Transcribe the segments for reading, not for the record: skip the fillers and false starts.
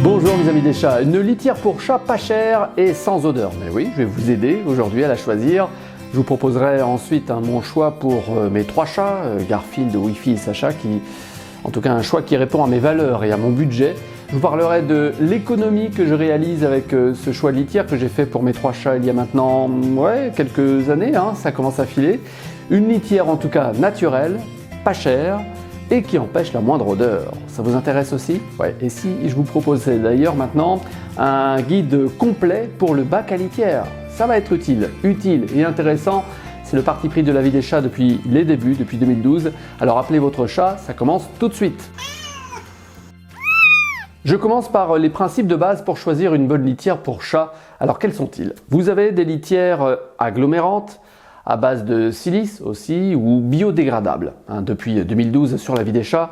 Bonjour mes amis des chats, une litière pour chat pas chère et sans odeur. Mais oui, je vais vous aider aujourd'hui à la choisir. Je vous proposerai ensuite mon choix pour mes 3 chats, Garfield, Wi-Fi et Sacha, en tout cas un choix qui répond à mes valeurs et à mon budget. Je vous parlerai de l'économie que je réalise avec ce choix de litière que j'ai fait pour mes 3 chats il y a maintenant quelques années, ça commence à filer. Une litière en tout cas naturelle, pas chère, et qui empêche la moindre odeur. Ça vous intéresse aussi? Ouais. Et si je vous proposais d'ailleurs maintenant un guide complet pour le bac à litière? Ça va être utile et intéressant. C'est le parti pris de la vie des chats depuis les débuts, depuis 2012. Alors appelez votre chat, ça commence tout de suite. Je commence par les principes de base pour choisir une bonne litière pour chat. Alors quels sont-ils? Vous avez des litières agglomérantes, à base de silice aussi, ou biodégradables. Depuis 2012 sur la vie des chats,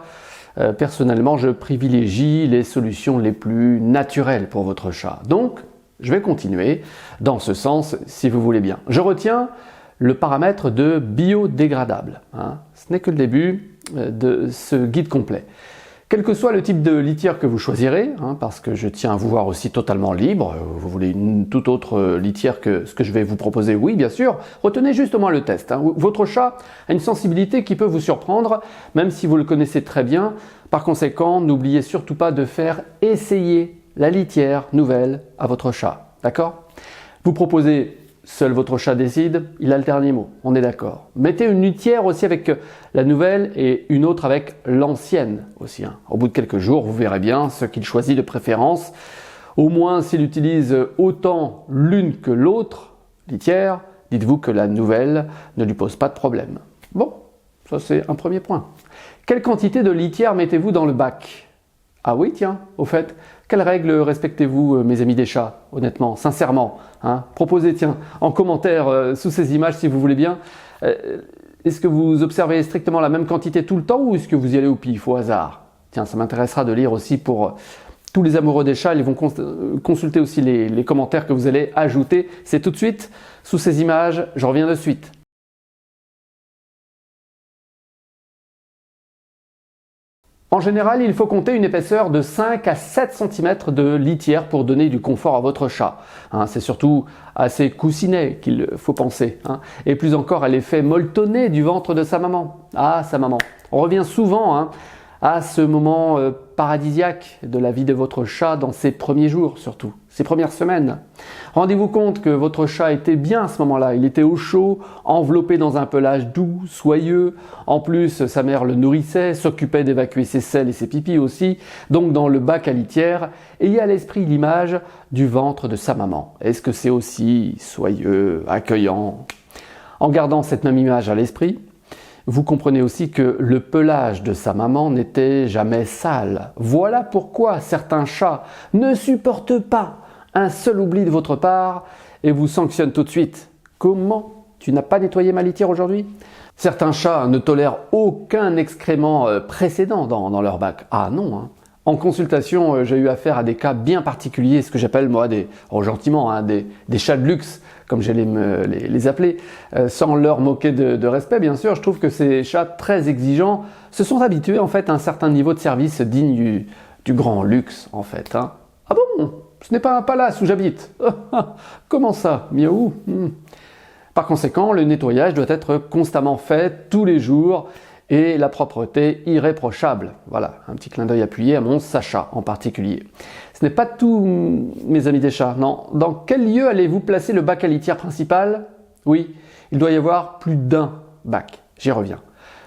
personnellement je privilégie les solutions les plus naturelles pour votre chat. Donc je vais continuer dans ce sens si vous voulez bien. Je retiens le paramètre de biodégradable. Ce n'est que le début de ce guide complet. Quel que soit le type de litière que vous choisirez, parce que je tiens à vous voir aussi totalement libre, vous voulez une toute autre litière que ce que je vais vous proposer, oui bien sûr, retenez justement le test. Votre chat a une sensibilité qui peut vous surprendre, même si vous le connaissez très bien. Par conséquent, n'oubliez surtout pas de faire essayer la litière nouvelle à votre chat, d'accord? Vous proposez seul votre chat décide, il a le dernier mot, on est d'accord. Mettez une litière aussi avec la nouvelle et une autre avec l'ancienne aussi. Au bout de quelques jours, vous verrez bien ce qu'il choisit de préférence. Au moins, s'il utilise autant l'une que l'autre litière, dites-vous que la nouvelle ne lui pose pas de problème. Bon, ça c'est un premier point. Quelle quantité de litière mettez-vous dans le bac? Ah oui, tiens, au fait, quelles règles respectez-vous, mes amis des chats, honnêtement, sincèrement? Proposez, tiens, en commentaire sous ces images si vous voulez bien. Est-ce que vous observez strictement la même quantité tout le temps ou est-ce que vous y allez au pif, au hasard? Tiens, ça m'intéressera de lire aussi pour tous les amoureux des chats. Ils vont consulter aussi les commentaires que vous allez ajouter. C'est tout de suite sous ces images, je reviens de suite. En général, il faut compter une épaisseur de 5 à 7 cm de litière pour donner du confort à votre chat. C'est surtout à ses coussinets qu'il faut penser. Et plus encore à l'effet molletonné du ventre de sa maman. Ah, sa maman. On revient souvent à ce moment paradisiaque de la vie de votre chat dans ses premiers jours surtout, ses premières semaines. Rendez-vous compte que votre chat était bien à ce moment-là, il était au chaud, enveloppé dans un pelage doux, soyeux. En plus, sa mère le nourrissait, s'occupait d'évacuer ses selles et ses pipis aussi. Donc dans le bac à litière, ayez à l'esprit l'image du ventre de sa maman. Est-ce que c'est aussi soyeux, accueillant? En gardant cette même image à l'esprit, vous comprenez aussi que le pelage de sa maman n'était jamais sale. Voilà pourquoi certains chats ne supportent pas un seul oubli de votre part et vous sanctionnent tout de suite. Comment? Tu n'as pas nettoyé ma litière aujourd'hui? Certains chats ne tolèrent aucun excrément précédent dans leur bac. Ah non, En consultation, j'ai eu affaire à des cas bien particuliers, ce que j'appelle moi des chats de luxe, comme j'allais les appeler, sans leur moquer de respect bien sûr. Je trouve que ces chats très exigeants se sont habitués en fait à un certain niveau de service digne du grand luxe en fait. Ah bon? Ce n'est pas un palace où j'habite. Comment ça? Miaou. Par conséquent, le nettoyage doit être constamment fait tous les jours et la propreté irréprochable. Voilà, un petit clin d'œil appuyé à mon Sacha en particulier. Ce n'est pas tout, mes amis des chats, non. Dans quel lieu allez-vous placer le bac à litière principal? Oui, il doit y avoir plus d'un bac. J'y reviens.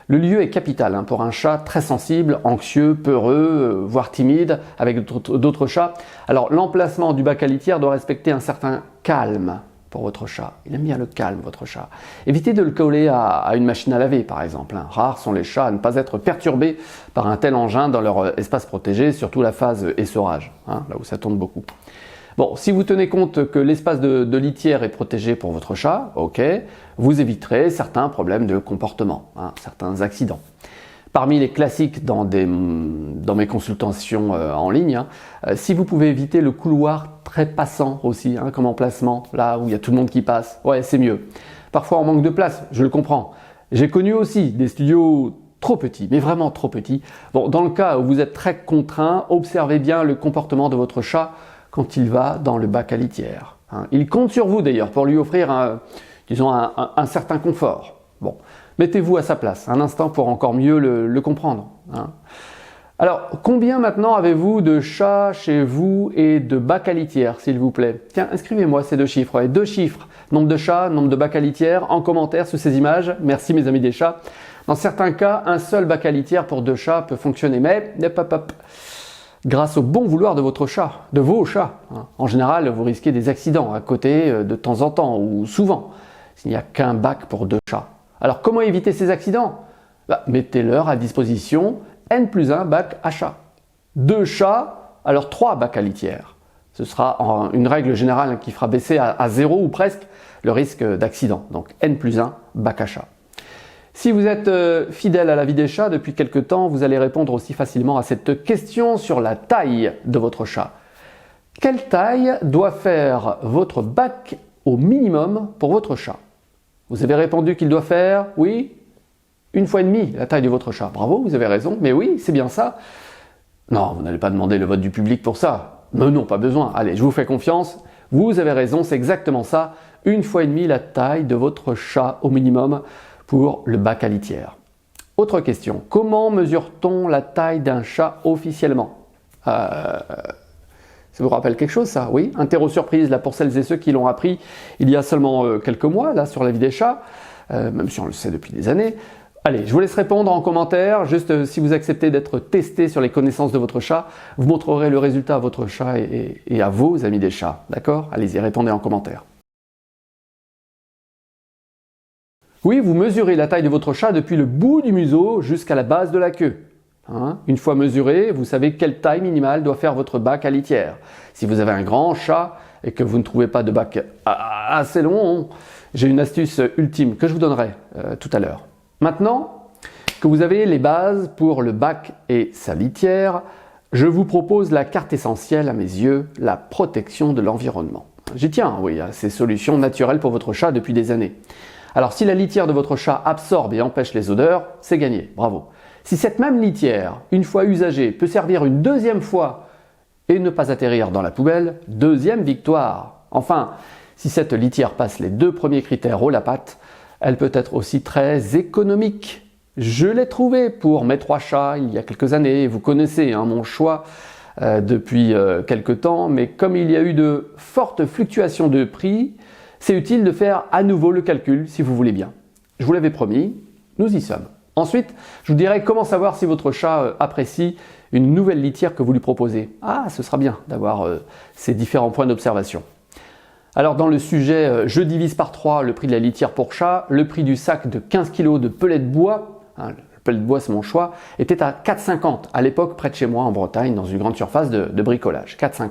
Le lieu est capital pour un chat très sensible, anxieux, peureux, voire timide, avec d'autres chats. Alors l'emplacement du bac à litière doit respecter un certain calme pour votre chat. Il aime bien le calme, votre chat. Évitez de le coller à une machine à laver, par exemple. Rares sont les chats à ne pas être perturbés par un tel engin dans leur espace protégé, surtout la phase essorage, là où ça tourne beaucoup. Bon, si vous tenez compte que l'espace de litière est protégé pour votre chat, ok, vous éviterez certains problèmes de comportement, certains accidents. Parmi les classiques dans mes consultations en ligne, si vous pouvez éviter le couloir très passant aussi, comme emplacement, là où il y a tout le monde qui passe, ouais, c'est mieux. Parfois on manque de place, je le comprends. J'ai connu aussi des studios trop petit, mais vraiment trop petit. Bon, dans le cas où vous êtes très contraint, observez bien le comportement de votre chat quand il va dans le bac à litière. Il compte sur vous d'ailleurs pour lui offrir un certain confort. Bon, mettez-vous à sa place un instant pour encore mieux le comprendre. Alors, combien maintenant avez-vous de chats chez vous et de bacs à litière, s'il vous plaît? Tiens, inscrivez-moi ces deux chiffres. Ouais, deux chiffres, nombre de chats, nombre de bacs à litière, en commentaire sous ces images. Merci mes amis des chats. Dans certains cas, un seul bac à litière pour deux chats peut fonctionner, mais grâce au bon vouloir de votre chat, de vos chats. En général, vous risquez des accidents à côté de temps en temps ou souvent, s'il n'y a qu'un bac pour deux chats. Alors, comment éviter ces accidents? Mettez-leur à disposition N+1 bac à chat. Deux chats, alors 3 bacs à litière. Ce sera une règle générale qui fera baisser à 0 ou presque le risque d'accident. Donc N+1 bac à chat. Si vous êtes fidèle à la vie des chats depuis quelque temps, vous allez répondre aussi facilement à cette question sur la taille de votre chat. Quelle taille doit faire votre bac au minimum pour votre chat? Vous avez répondu qu'il doit faire, oui, 1,5 fois la taille de votre chat. Bravo, vous avez raison, mais oui, c'est bien ça. Non, vous n'allez pas demander le vote du public pour ça. Mais non, pas besoin. Allez, je vous fais confiance. Vous avez raison, c'est exactement ça. 1,5 fois la taille de votre chat au minimum pour le bac à litière. Autre question. Comment mesure-t-on la taille d'un chat officiellement? Ça vous rappelle quelque chose, ça? Oui, interro surprise là pour celles et ceux qui l'ont appris il y a seulement quelques mois là sur la vie des chats, même si on le sait depuis des années. Allez, je vous laisse répondre en commentaire. Juste si vous acceptez d'être testé sur les connaissances de votre chat, vous montrerez le résultat à votre chat et à vos amis des chats. D'accord? Allez-y, répondez en commentaire. Oui, vous mesurez la taille de votre chat depuis le bout du museau jusqu'à la base de la queue. Une fois mesuré, vous savez quelle taille minimale doit faire votre bac à litière. Si vous avez un grand chat et que vous ne trouvez pas de bac assez long, j'ai une astuce ultime que je vous donnerai tout à l'heure. Maintenant que vous avez les bases pour le bac et sa litière, je vous propose la carte essentielle à mes yeux, la protection de l'environnement. J'y tiens, oui, à ces solutions naturelles pour votre chat depuis des années. Alors si la litière de votre chat absorbe et empêche les odeurs, c'est gagné, bravo. Si cette même litière, une fois usagée, peut servir une deuxième fois et ne pas atterrir dans la poubelle, deuxième victoire. Enfin, si cette litière passe les 2 premiers critères haut la patte, elle peut être aussi très économique. Je l'ai trouvée pour mes 3 chats il y a quelques années. Vous connaissez mon choix depuis quelque temps, mais comme il y a eu de fortes fluctuations de prix, c'est utile de faire à nouveau le calcul si vous voulez bien. Je vous l'avais promis, nous y sommes. Ensuite, je vous dirai comment savoir si votre chat apprécie une nouvelle litière que vous lui proposez. Ce sera bien d'avoir ces différents points d'observation. Alors dans le sujet, je divise par 3 le prix de la litière pour chat, le prix du sac de 15 kg de pellet de bois, le pellet de bois c'est mon choix, était à 4,50 à l'époque près de chez moi en Bretagne dans une grande surface de bricolage, 4,50.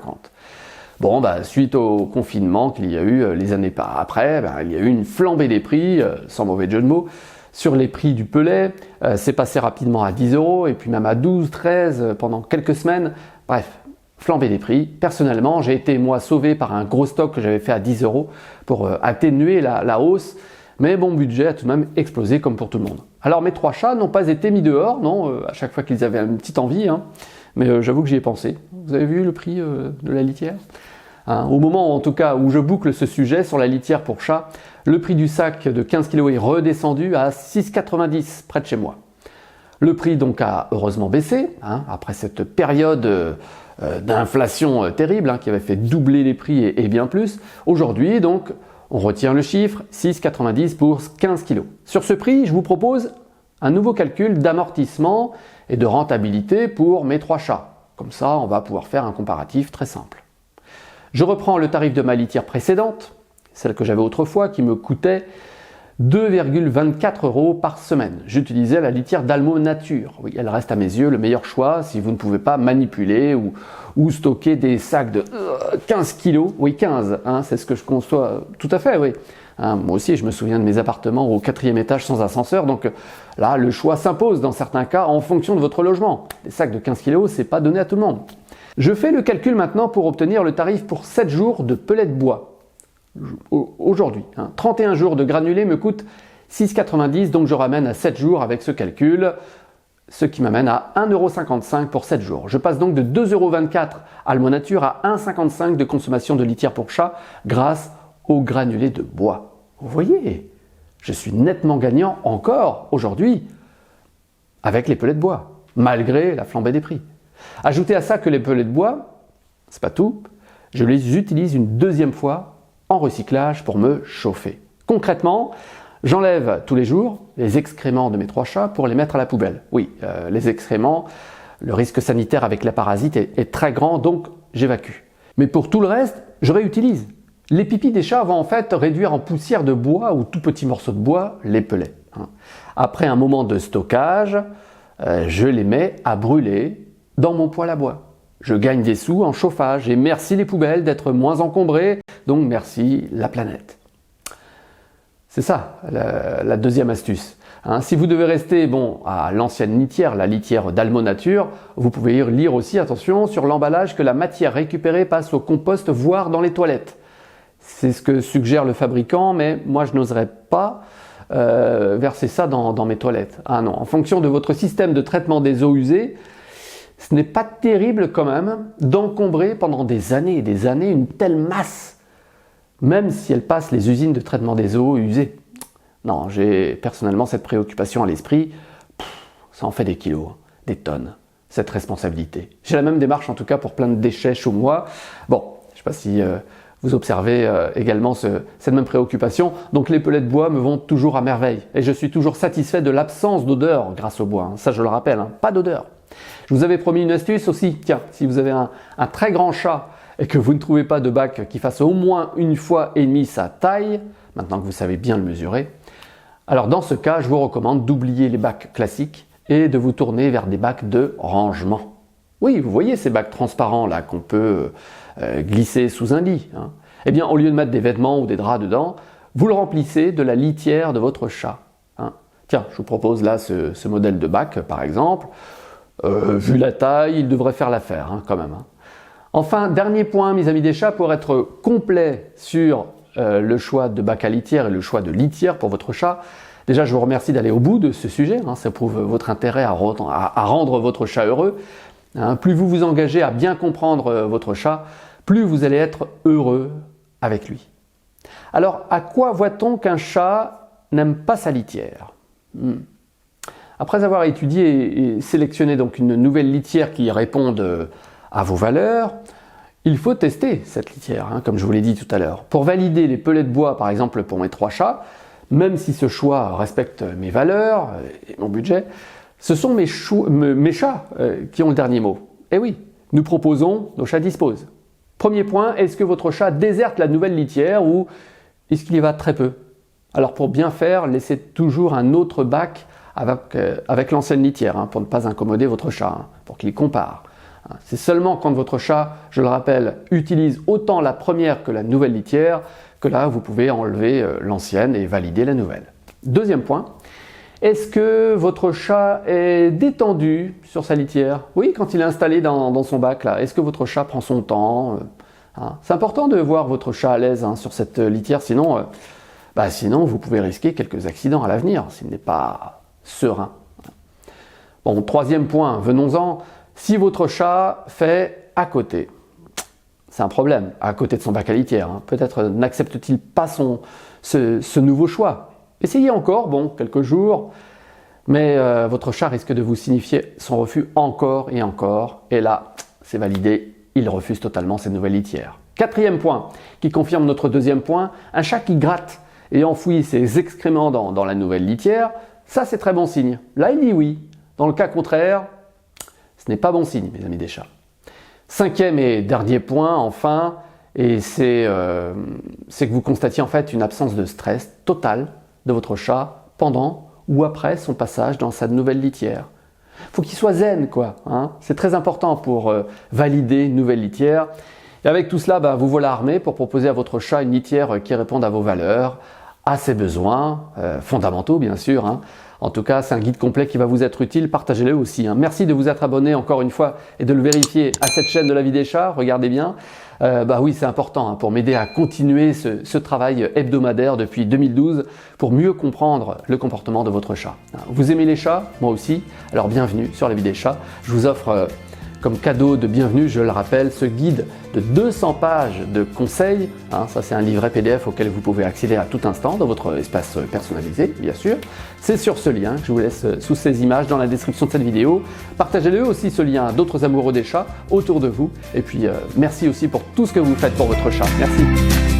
Bon, suite au confinement qu'il y a eu les années après, il y a eu une flambée des prix, sans mauvais jeu de mots, sur les prix du pellet. C'est passé rapidement à 10 € et puis même à 12, 13 pendant quelques semaines. Bref, flambée des prix. Personnellement, j'ai été moi sauvé par un gros stock que j'avais fait à 10 € pour atténuer la hausse. Mais mon budget a tout de même explosé comme pour tout le monde. Alors mes 3 chats n'ont pas été mis dehors, non, à chaque fois qu'ils avaient une petite envie, mais j'avoue que j'y ai pensé. Vous avez vu le prix de la litière? Au moment en tout cas où je boucle ce sujet sur la litière pour chat, le prix du sac de 15 kg est redescendu à 6,90 près de chez moi. Le prix donc a heureusement baissé, après cette période d'inflation terrible qui avait fait doubler les prix et bien plus. Aujourd'hui donc, on retient le chiffre 6,90 pour 15 kg. Sur ce prix, je vous propose un nouveau calcul d'amortissement et de rentabilité pour mes 3 chats. Comme ça, on va pouvoir faire un comparatif très simple. Je reprends le tarif de ma litière précédente, celle que j'avais autrefois, qui me coûtait 2,24 € par semaine. J'utilisais la litière d'Almo Nature. Oui, elle reste à mes yeux le meilleur choix si vous ne pouvez pas manipuler ou stocker des sacs de 15 kg. Oui, 15, c'est ce que je conçois tout à fait, oui. Moi aussi, je me souviens de mes appartements au 4e étage sans ascenseur, donc là, le choix s'impose dans certains cas en fonction de votre logement. Des sacs de 15 kg, c'est pas donné à tout le monde. Je fais le calcul maintenant pour obtenir le tarif pour 7 jours de pellet de bois. Aujourd'hui, 31 jours de granulés me coûtent 6,90 €, donc je ramène à 7 jours avec ce calcul, ce qui m'amène à 1,55 € pour 7 jours. Je passe donc de 2,24 € Almo Nature à 1,55 € de consommation de litière pour chat grâce aux granulés de bois. Vous voyez, je suis nettement gagnant encore aujourd'hui avec les pellets de bois, malgré la flambée des prix. Ajoutez à ça que les pellets de bois, c'est pas tout, je les utilise une deuxième fois en recyclage pour me chauffer. Concrètement, j'enlève tous les jours les excréments de mes 3 chats pour les mettre à la poubelle. Oui, les excréments, le risque sanitaire avec la parasite est très grand, donc j'évacue. Mais pour tout le reste, je réutilise. Les pipis des chats vont en fait réduire en poussière de bois ou tout petits morceaux de bois les pellets. Après un moment de stockage, je les mets à brûler dans mon poêle à bois. Je gagne des sous en chauffage et merci les poubelles d'être moins encombrées, donc merci la planète. C'est ça la deuxième astuce. Si vous devez rester à l'ancienne litière, la litière d'Almo Nature, vous pouvez lire aussi, attention, sur l'emballage que la matière récupérée passe au compost, voire dans les toilettes. C'est ce que suggère le fabricant, mais moi je n'oserais pas verser ça dans mes toilettes. Ah non, en fonction de votre système de traitement des eaux usées, ce n'est pas terrible quand même d'encombrer pendant des années et des années une telle masse, même si elle passe les usines de traitement des eaux usées. Non, j'ai personnellement cette préoccupation à l'esprit, ça en fait des kilos, des tonnes, cette responsabilité. J'ai la même démarche en tout cas pour plein de déchets chaumois. Bon, je ne sais pas si vous observez également cette même préoccupation. Donc les pellets de bois me vont toujours à merveille et je suis toujours satisfait de l'absence d'odeur grâce au bois. Ça je le rappelle, pas d'odeur. Je vous avais promis une astuce aussi. Tiens, si vous avez un très grand chat et que vous ne trouvez pas de bac qui fasse au moins 1,5 fois sa taille, maintenant que vous savez bien le mesurer, alors dans ce cas, je vous recommande d'oublier les bacs classiques et de vous tourner vers des bacs de rangement. Oui, vous voyez ces bacs transparents là qu'on peut glisser sous un lit. Eh bien, au lieu de mettre des vêtements ou des draps dedans, vous le remplissez de la litière de votre chat. Tiens, je vous propose là ce modèle de bac par exemple. Vu la taille, il devrait faire l'affaire quand même. Enfin, dernier point, mes amis des chats, pour être complet sur le choix de bac à litière et le choix de litière pour votre chat. Déjà, je vous remercie d'aller au bout de ce sujet. Ça prouve votre intérêt à rendre votre chat heureux. Plus vous vous engagez à bien comprendre votre chat, plus vous allez être heureux avec lui. Alors, à quoi voit-on qu'un chat n'aime pas sa litière ? Après avoir étudié et sélectionné donc une nouvelle litière qui réponde à vos valeurs, il faut tester cette litière, comme je vous l'ai dit tout à l'heure. Pour valider les pellets de bois, par exemple, pour mes 3 chats, même si ce choix respecte mes valeurs et mon budget, ce sont mes chats qui ont le dernier mot. Et oui, nous proposons, nos chats disposent. Premier point, est-ce que votre chat déserte la nouvelle litière ou est-ce qu'il y va très peu ? Alors pour bien faire, laissez toujours un autre bac avec l'ancienne litière, pour ne pas incommoder votre chat, pour qu'il compare. C'est seulement quand votre chat, je le rappelle, utilise autant la première que la nouvelle litière que là, vous pouvez enlever l'ancienne et valider la nouvelle. Deuxième point, est-ce que votre chat est détendu sur sa litière ? Oui, quand il est installé dans son bac, là, est-ce que votre chat prend son temps ? C'est important de voir votre chat à l'aise sur cette litière, sinon vous pouvez risquer quelques accidents à l'avenir, s'il n'est pas serein. Bon, troisième point, venons-en. Si votre chat fait à côté, c'est un problème, à côté de son bac à litière. Peut-être n'accepte-t-il pas ce nouveau choix. Essayez encore, quelques jours, mais votre chat risque de vous signifier son refus encore et encore. Et là, c'est validé, il refuse totalement cette nouvelle litière. Quatrième point, qui confirme notre deuxième point, un chat qui gratte et enfouit ses excréments dans la nouvelle litière, ça c'est très bon signe. Là, il dit oui. Dans le cas contraire, ce n'est pas bon signe, mes amis des chats. Cinquième et dernier point, enfin, et c'est que vous constatiez en fait une absence de stress totale de votre chat pendant ou après son passage dans sa nouvelle litière. Il faut qu'il soit zen, quoi. C'est très important pour valider une nouvelle litière. Et avec tout cela, vous voilà armé pour proposer à votre chat une litière qui réponde à vos valeurs, à ses besoins fondamentaux, bien sûr, En tout cas, c'est un guide complet qui va vous être utile. Partagez-le aussi. Merci de vous être abonné encore une fois et de le vérifier à cette chaîne de la vie des chats. Regardez bien. Bah oui, c'est important pour m'aider à continuer ce travail hebdomadaire depuis 2012 pour mieux comprendre le comportement de votre chat. Vous aimez les chats? Moi aussi. Alors bienvenue sur la vie des chats. Je vous offre comme cadeau de bienvenue, je le rappelle, ce guide de 200 pages de conseils. Ça, c'est un livret PDF auquel vous pouvez accéder à tout instant dans votre espace personnalisé, bien sûr. C'est sur ce lien que je vous laisse sous ces images dans la description de cette vidéo. Partagez-le aussi, ce lien, à d'autres amoureux des chats autour de vous. Et puis, merci aussi pour tout ce que vous faites pour votre chat. Merci.